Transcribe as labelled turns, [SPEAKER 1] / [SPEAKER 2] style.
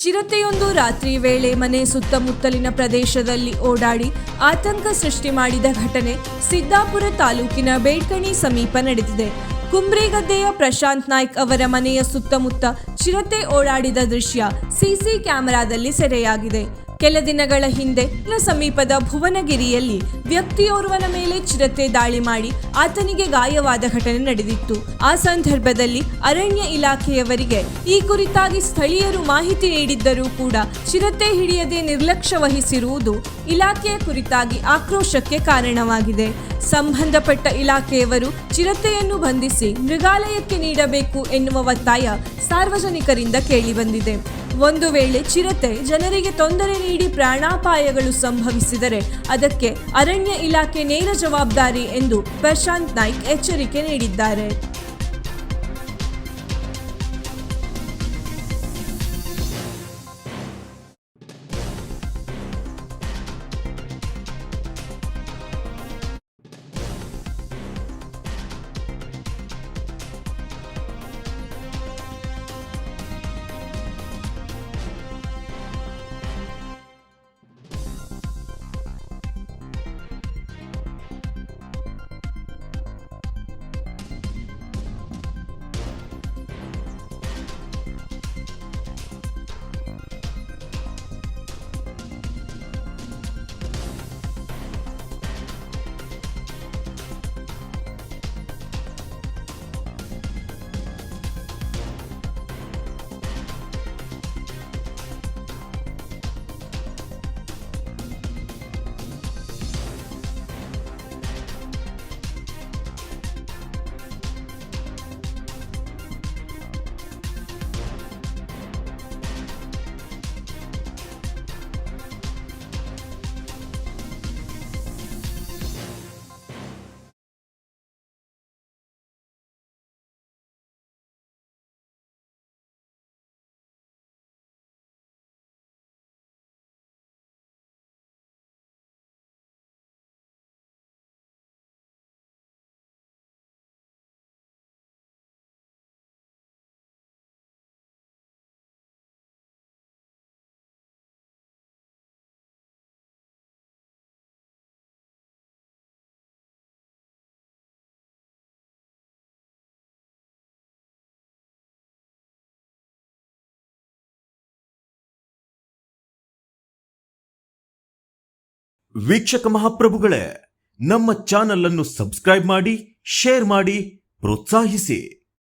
[SPEAKER 1] ಚಿರತೆಯೊಂದು ರಾತ್ರಿ ವೇಳೆ ಮನೆ ಸುತ್ತಮುತ್ತಲಿನ ಪ್ರದೇಶದಲ್ಲಿ ಓಡಾಡಿ ಆತಂಕ ಸೃಷ್ಟಿ ಮಾಡಿದ ಘಟನೆ ಸಿದ್ದಾಪುರ ತಾಲೂಕಿನ ಬೇಡ್ಕಣಿ ಸಮೀಪ ನಡೆದಿದೆ. ಕುಂಬ್ರಿಗದ್ದೆಯ ಪ್ರಶಾಂತ್ ನಾಯ್ಕ್ ಅವರ ಮನೆಯ ಸುತ್ತಮುತ್ತ ಚಿರತೆ ಓಡಾಡಿದ ದೃಶ್ಯ ಸಿಸಿ ಕ್ಯಾಮೆರಾದಲ್ಲಿ ಸೆರೆಯಾಗಿದೆ. ಕೆಲ ದಿನಗಳ ಹಿಂದೆ ಸಮೀಪದ ಭುವನಗಿರಿಯಲ್ಲಿ ವ್ಯಕ್ತಿಯೋರ್ವನ ಮೇಲೆ ಚಿರತೆ ದಾಳಿ ಮಾಡಿ ಆತನಿಗೆ ಗಾಯವಾದ ಘಟನೆ ನಡೆದಿತ್ತು. ಆ ಸಂದರ್ಭದಲ್ಲಿ ಅರಣ್ಯ ಇಲಾಖೆಯವರಿಗೆ ಈ ಕುರಿತಾಗಿ ಸ್ಥಳೀಯರು ಮಾಹಿತಿ ನೀಡಿದ್ದರೂ ಕೂಡ ಚಿರತೆ ಹಿಡಿಯದೆ ನಿರ್ಲಕ್ಷ್ಯ ವಹಿಸಿರುವುದು ಇಲಾಖೆಯ ಕುರಿತಾಗಿ ಆಕ್ರೋಶಕ್ಕೆ ಕಾರಣವಾಗಿದೆ. ಸಂಬಂಧಪಟ್ಟ ಇಲಾಖೆಯವರು ಚಿರತೆಯನ್ನು ಬಂಧಿಸಿ ಮೃಗಾಲಯಕ್ಕೆ ನೀಡಬೇಕು ಎನ್ನುವ ಒತ್ತಾಯ ಸಾರ್ವಜನಿಕರಿಂದ ಕೇಳಿಬಂದಿದೆ. ಒಂದು ವೇಳೆ ಚಿರತೆ ಜನರಿಗೆ ತೊಂದರೆ ನೀಡಿ ಪ್ರಾಣಾಪಾಯಗಳು ಸಂಭವಿಸಿದರೆ ಅದಕ್ಕೆ ಅರಣ್ಯ ಇಲಾಖೆ ನೇರ ಜವಾಬ್ದಾರಿ ಎಂದು ಪ್ರಶಾಂತ್ ನಾಯ್ಕ್ ಎಚ್ಚರಿಕೆ ನೀಡಿದ್ದಾರೆ.
[SPEAKER 2] ವೀಕ್ಷಕ ಮಹಾಪ್ರಭುಗಳೇ, ನಮ್ಮ ಚಾನಲ್ ಅನ್ನು ಸಬ್ಸ್ಕ್ರೈಬ್ ಮಾಡಿ, ಶೇರ್ ಮಾಡಿ, ಪ್ರೋತ್ಸಾಹಿಸಿ.